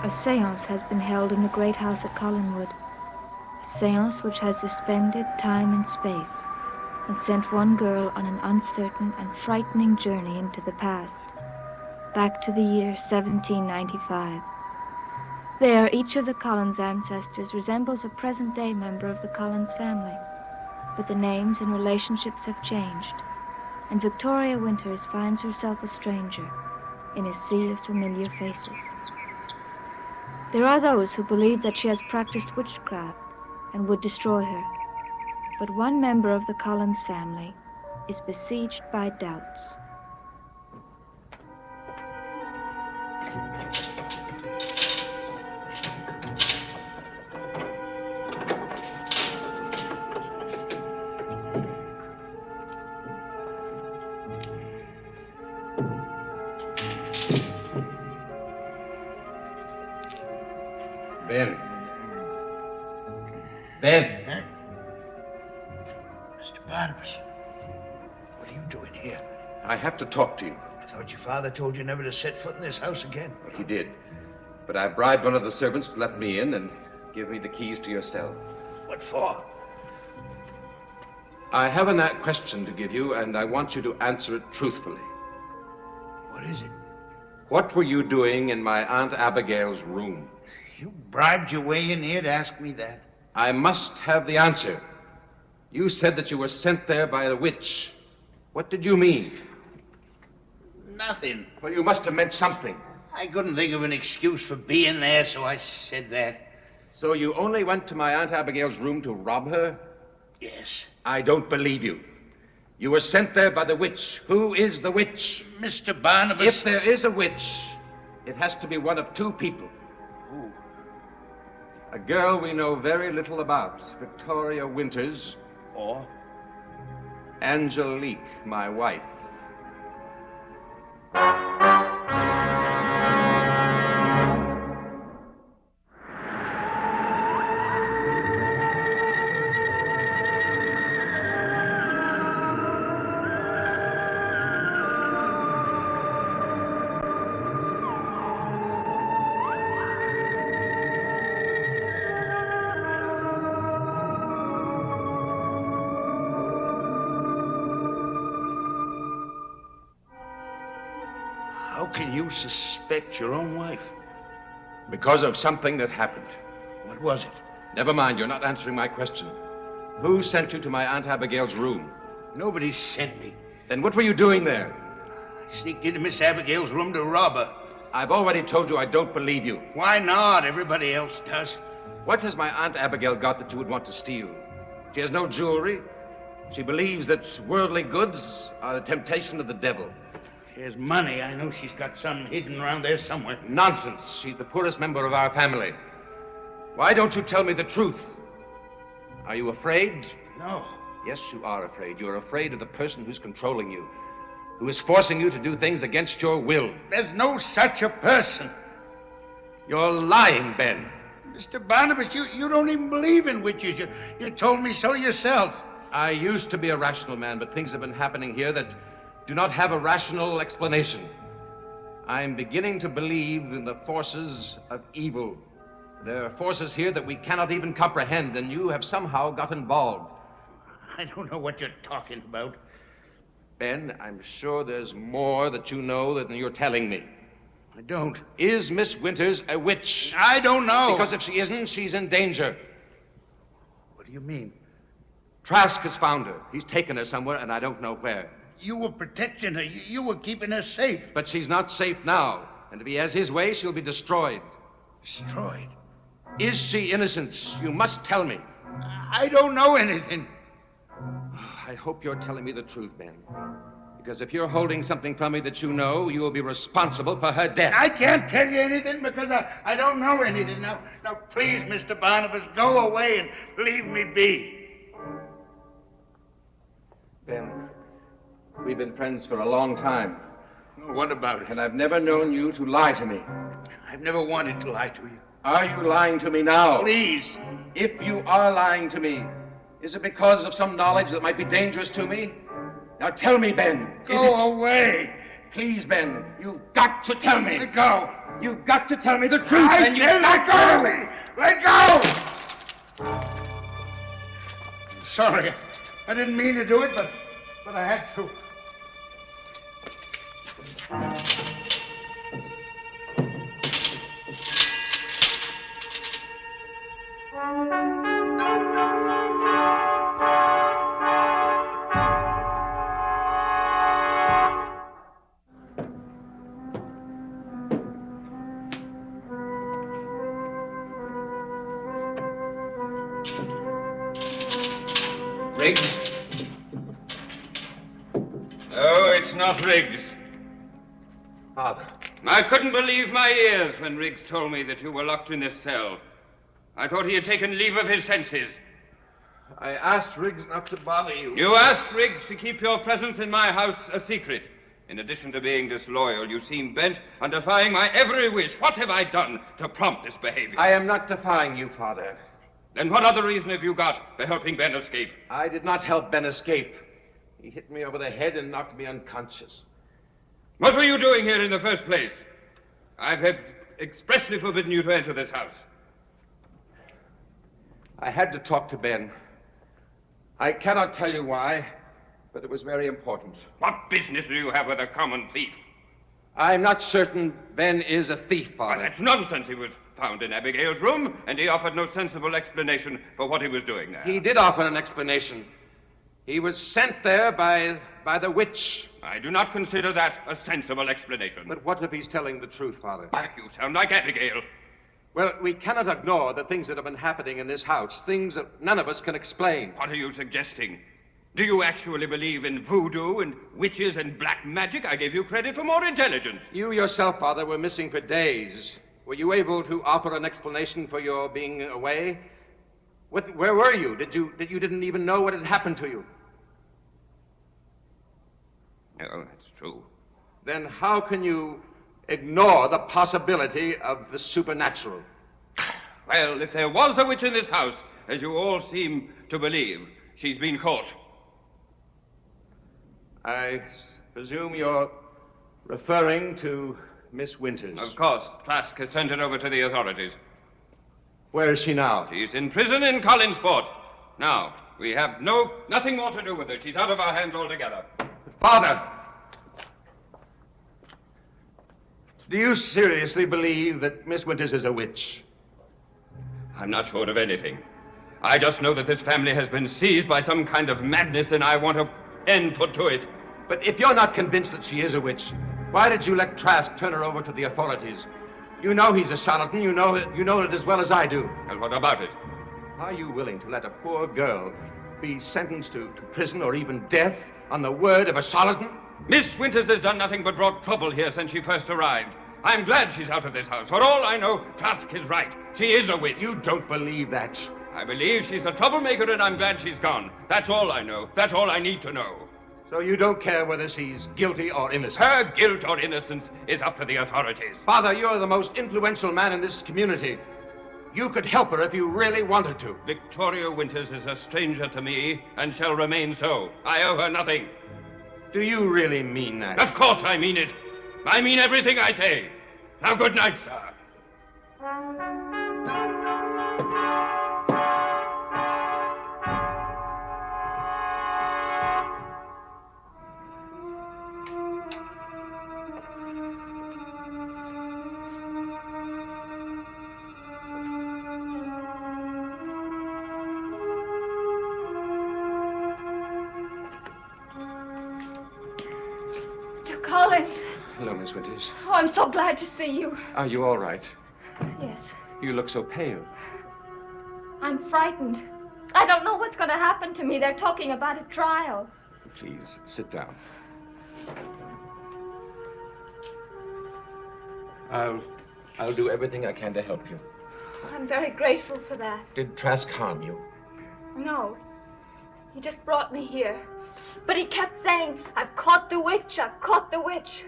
A séance has been held in the great house at Collinwood. A séance which has suspended time and space and sent one girl on an uncertain and frightening journey into the past, back to the year 1795. There, each of the Collins ancestors resembles a present-day member of the Collins family, but the names and relationships have changed, and Victoria Winters finds herself a stranger in a sea of familiar faces. There are those who believe that she has practiced witchcraft and would destroy her, but one member of the Collins family is besieged by doubts. Ben. Huh? Mr. Barnabas, what are you doing here? I have to talk to you. I thought your father told you never to set foot in this house again. Well, he did. But I bribed one of the servants to let me in and give me the keys to your cell. What for? I have a question to give you, and I want you to answer it truthfully. What is it? What were you doing in my Aunt Abigail's room? You bribed your way in here to ask me that? I must have the answer. You said that you were sent there by the witch. What did you mean? Nothing. Well, you must have meant something. I couldn't think of an excuse for being there, so I said that. So you only went to my Aunt Abigail's room to rob her? Yes. I don't believe you. You were sent there by the witch. Who is the witch? Mr. Barnabas... If there is a witch, it has to be one of two people. Who? A girl we know very little about, Victoria Winters. Or? Angelique, my wife. How can you suspect your own wife? Because of something that happened. What was it? Never mind, you're not answering my question. Who sent you to my Aunt Abigail's room? Nobody sent me. Then what were you doing there? I sneaked into Miss Abigail's room to rob her. I've already told you I don't believe you. Why not? Everybody else does. What has my Aunt Abigail got that you would want to steal? She has no jewelry. She believes that worldly goods are the temptation of the devil. She has money. I know she's got some hidden around there somewhere. Nonsense. She's the poorest member of our family. Why don't you tell me the truth? Are you afraid? No. Yes, you are afraid. You're afraid of the person who's controlling you, who is forcing you to do things against your will. There's no such a person. You're lying, Ben. Mr. Barnabas, you don't even believe in witches. You told me so yourself. I used to be a rational man, but things have been happening here that do not have a rational explanation. I'm beginning to believe in the forces of evil. There are forces here that we cannot even comprehend, and you have somehow got involved. I don't know what you're talking about. Ben, I'm sure there's more that you know than you're telling me. I don't. Is Miss Winters a witch? I don't know. Because if she isn't, she's in danger. What do you mean? Trask has found her. He's taken her somewhere, and I don't know where. You were protecting her. You were keeping her safe. But she's not safe now. And if he has his way, she'll be destroyed. Destroyed? Is she innocent? You must tell me. I don't know anything. I hope you're telling me the truth, Ben. Because if you're holding something from me that you know, you will be responsible for her death. I can't tell you anything because I don't know anything. Now, please, Mr. Barnabas, go away and leave me be. Ben, we've been friends for a long time. What about it? And I've never known you to lie to me. I've never wanted to lie to you. Are you lying to me now? Please. If you are lying to me, is it because of some knowledge that might be dangerous to me? Now tell me, Ben. Go away. Please, Ben, you've got to tell me. Let go. You've got to tell me the truth. I said let go of me! Let go! Sorry. I didn't mean to do it, but I had to. Riggs? No, it's not Riggs. Father. I couldn't believe my ears when Riggs told me that you were locked in this cell. I thought he had taken leave of his senses. I asked Riggs not to bother you. You asked Riggs to keep your presence in my house a secret. In addition to being disloyal, you seem bent on defying my every wish. What have I done to prompt this behavior? I am not defying you, Father. Then what other reason have you got for helping Ben escape? I did not help Ben escape. He hit me over the head and knocked me unconscious. What were you doing here in the first place? I have expressly forbidden you to enter this house. I had to talk to Ben. I cannot tell you why, but it was very important. What business do you have with a common thief? I'm not certain Ben is a thief, Why, Father. that's nonsense. He was found in Abigail's room, and he offered no sensible explanation for what he was doing there. He did offer an explanation. He was sent there by the witch. I do not consider that a sensible explanation. But what if he's telling the truth, Father? You sound like Abigail. Well, we cannot ignore the things that have been happening in this house, things that none of us can explain. What are you suggesting? Do you actually believe in voodoo and witches and black magic? I gave you credit for more intelligence. You yourself, Father, were missing for days. Were you able to offer an explanation for your being away? Where were you? You didn't even know what had happened to you? No, that's true. Then how can you ignore the possibility of the supernatural? Well, if there was a witch in this house, as you all seem to believe, she's been caught. I presume you're referring to Miss Winters. Of course, Trask has sent it over to the authorities. Where is she now? She's in prison in Collinsport. Now, we have nothing more to do with her. She's out of our hands altogether. Father! Do you seriously believe that Miss Winters is a witch? I'm not sure of anything. I just know that this family has been seized by some kind of madness, and I want an end put to it. But if you're not convinced that she is a witch, why did you let Trask turn her over to the authorities? You know he's a charlatan. You know it as well as I do. And what about it? Are you willing to let a poor girl be sentenced to prison or even death on the word of a charlatan? Miss Winters has done nothing but brought trouble here since she first arrived. I'm glad she's out of this house. For all I know, Trask is right. She is a witch. You don't believe that. I believe she's a troublemaker, and I'm glad she's gone. That's all I know. That's all I need to know. So you don't care whether she's guilty or innocent? Her guilt or innocence is up to the authorities. Father, you're the most influential man in this community. You could help her if you really wanted to. Victoria Winters is a stranger to me and shall remain so. I owe her nothing. Do you really mean that? Of course I mean it. I mean everything I say. Now, good night, sir. Collins. Hello, Miss Winters. Oh, I'm so glad to see you. Are you all right? Yes. You look so pale. I'm frightened. I don't know what's going to happen to me. They're talking about a trial. Please, sit down. I'll do everything I can to help you. I'm very grateful for that. Did Trask harm you? No. He just brought me here. But he kept saying, I've caught the witch, I've caught the witch.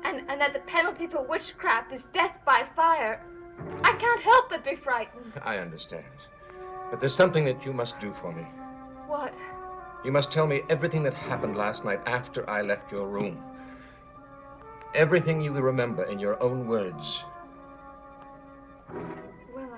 And that the penalty for witchcraft is death by fire. I can't help but be frightened. I understand. But there's something that you must do for me. What? You must tell me everything that happened last night after I left your room. Everything you remember in your own words. Well,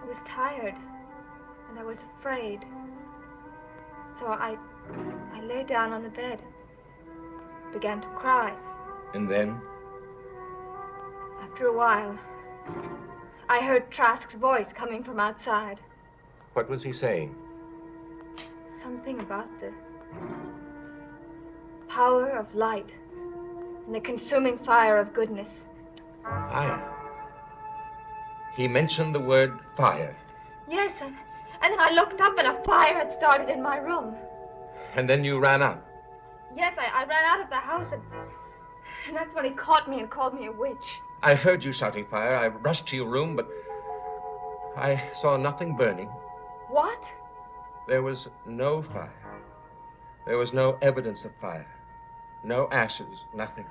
I was tired, and I was afraid. So I lay down on the bed, began to cry. And then? After a while, I heard Trask's voice coming from outside. What was he saying? Something about the power of light and the consuming fire of goodness. Fire. He mentioned the word fire. Yes, and then I looked up and a fire had started in my room. And then you ran out. Yes, I ran out of the house and that's when he caught me and called me a witch. I heard you shouting fire. I rushed to your room, but I saw nothing burning. What? There was no fire. There was no evidence of fire. No ashes, nothing.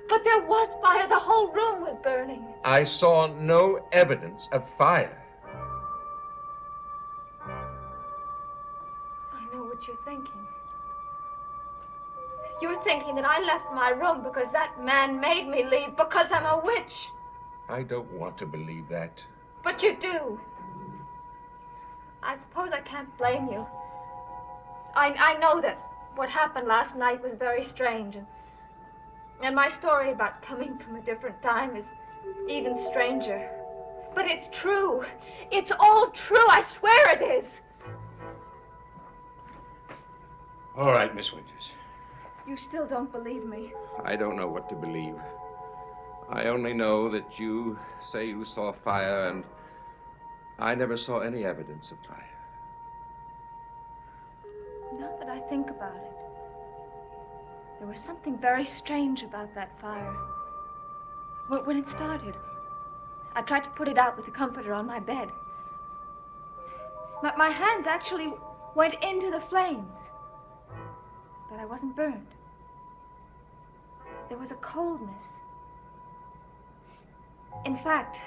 But there was fire. The whole room was burning. I saw no evidence of fire. I know what you're thinking. You're thinking that I left my room because that man made me leave because I'm a witch. I don't want to believe that. But you do. I suppose I can't blame you. I know that what happened last night was very strange, and my story about coming from a different time is even stranger. But it's true. It's all true. I swear it is. All right, Miss Winters. You still don't believe me. I don't know what to believe. I only know that you say you saw fire, and I never saw any evidence of fire. Now that I think about it, there was something very strange about that fire. When it started, I tried to put it out with the comforter on my bed. My hands actually went into the flames, but I wasn't burned. There was a coldness. In fact,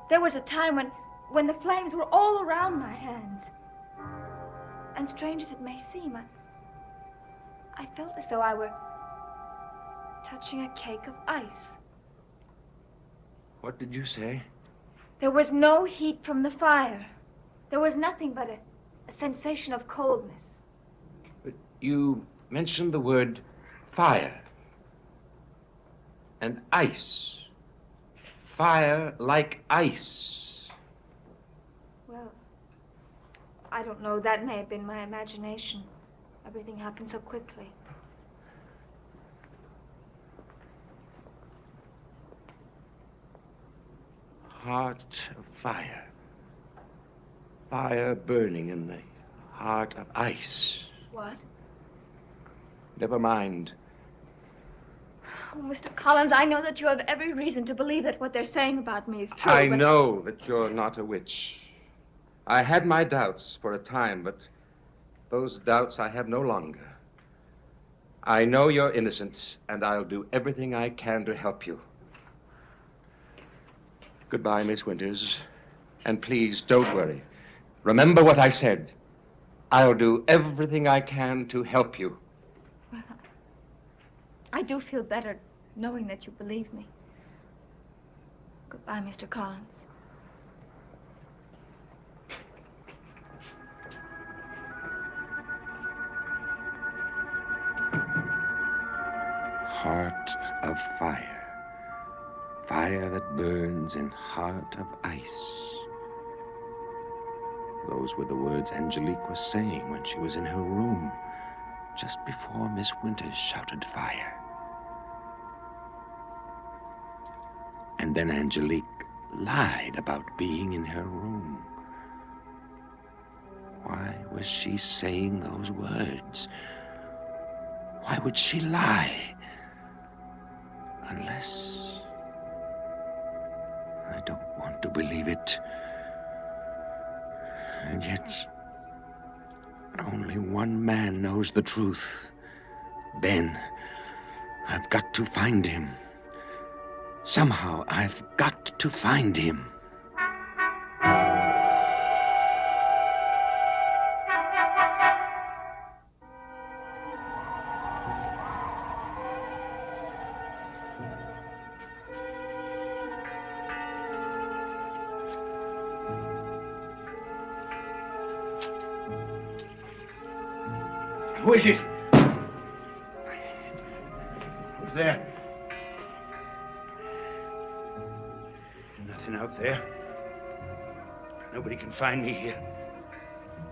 there was a time when the flames were all around my hands. And strange as it may seem, I felt as though I were touching a cake of ice. What did you say? There was no heat from the fire. There was nothing but a sensation of coldness. But you mentioned the word fire and ice. Fire like ice. Well, I don't know. That may have been my imagination. Everything happened so quickly. Heart of fire. Fire burning in the heart of ice. What? Never mind. Oh, Mr. Collins, I know that you have every reason to believe that what they're saying about me is true. I but... know that you're not a witch. I had my doubts for a time, but those doubts I have no longer. I know you're innocent, and I'll do everything I can to help you. Goodbye, Miss Winters. And please, don't worry. Remember what I said. I'll do everything I can to help you. Well, I do feel better knowing that you believe me. Goodbye, Mr. Collins. Heart of fire. Fire that burns in heart of ice. Those were the words Angelique was saying when she was in her room, just before Miss Winters shouted fire. And then Angelique lied about being in her room. Why was she saying those words? Why would she lie? Unless... I don't want to believe it. And yet, only one man knows the truth. Ben. I've got to find him. Somehow, I've got to find him. Who is it? Who's there? Nothing out there. Nobody can find me here.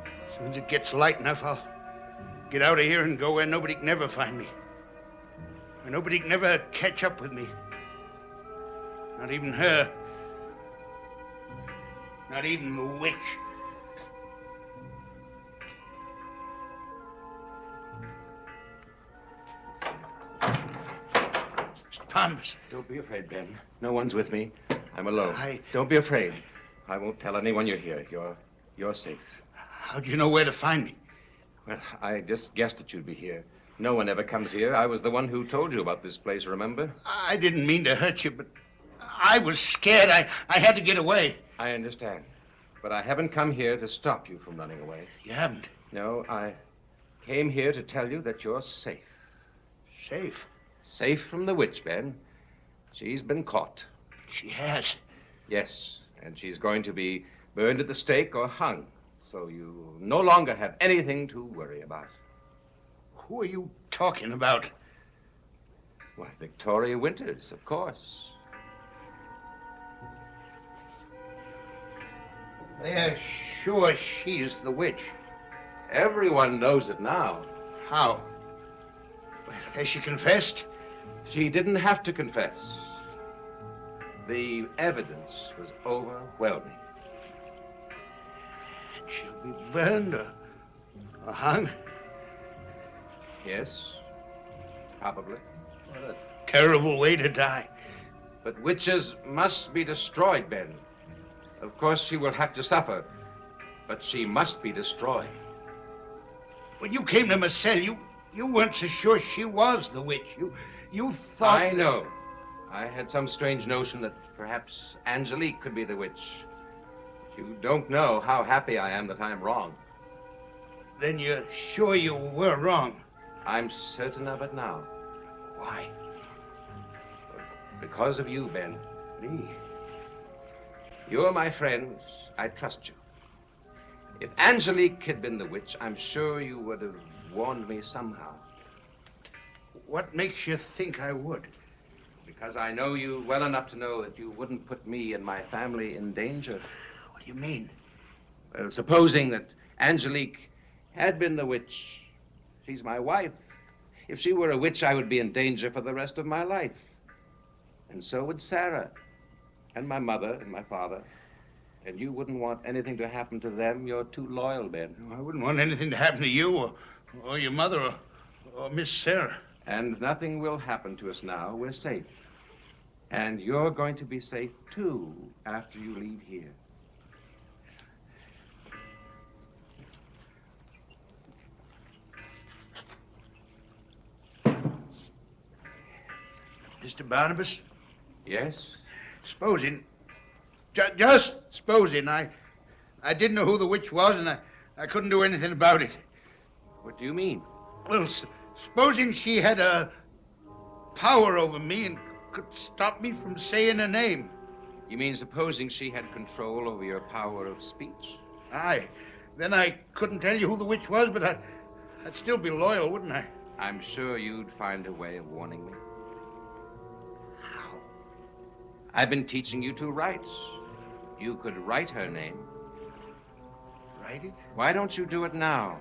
As soon as it gets light enough, I'll get out of here and go where nobody can ever find me. Where nobody can ever catch up with me. Not even her. Not even the witch. Mr. Barnabas. Don't be afraid, Ben. No one's with me. I'm alone. I- Don't be afraid. I won't tell anyone you're here. You're safe. How'd you know where to find me? Well, I just guessed that you'd be here. No one ever comes here. I was the one who told you about this place, remember? I didn't mean to hurt you, but I was scared. I had to get away. I understand. But I haven't come here to stop you from running away. You haven't? No, I came here to tell you that you're safe. Safe? Safe from the witch, Ben. She's been caught. She has. Yes, and she's going to be burned at the stake or hung. So you no longer have anything to worry about. Who are you talking about? Why, Victoria Winters, of course. They're sure she's the witch. Everyone knows it now. How? Has she confessed? She didn't have to confess. The evidence was overwhelming. She'll be burned or hung? Yes, probably. What a terrible way to die. But witches must be destroyed, Ben. Of course, she will have to suffer, but she must be destroyed. When you came to Marcel, you weren't so sure she was the witch. You thought... I know. I had some strange notion that perhaps Angelique could be the witch. But you don't know how happy I am that I'm wrong. Then you're sure you were wrong. I'm certain of it now. Why? Because of you, Ben. Me? You're my friend. I trust you. If Angelique had been the witch, I'm sure you would have warned me somehow. What makes you think I would? Because I know you well enough to know that you wouldn't put me and my family in danger. What do you mean? Well, supposing that Angelique had been the witch. She's my wife. If she were a witch, I would be in danger for the rest of my life. And so would Sarah, and my mother, and my father. And you wouldn't want anything to happen to them. You're too loyal, Ben. No, I wouldn't want anything to happen to you or your mother or Miss Sarah. And nothing will happen to us now. We're safe. And you're going to be safe, too, after you leave here. Mr. Barnabas? Yes? Supposing, just supposing, I didn't know who the witch was and I couldn't do anything about it. What do you mean? Well, supposing she had a power over me and could stop me from saying her name. You mean supposing she had control over your power of speech? Aye. Then I couldn't tell you who the witch was, but I'd still be loyal, wouldn't I? I'm sure you'd find a way of warning me. How? I've been teaching you to write. You could write her name. Write it? Why don't you do it now?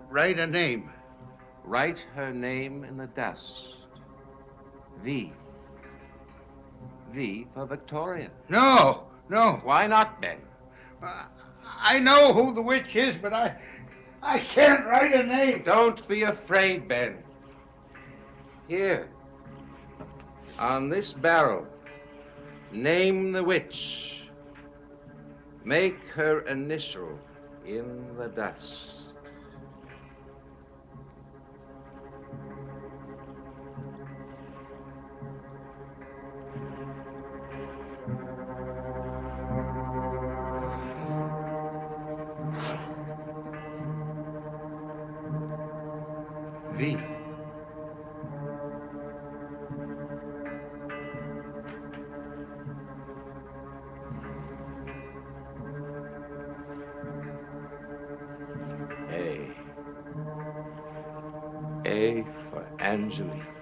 Write a name. Write her name in the dust. V. V for Victoria. No. Why not, Ben? I know who the witch is, but I can't write a name. Don't be afraid, Ben. Here, on this barrel, name the witch. Make her initial in the dust. V. pray for Angelique.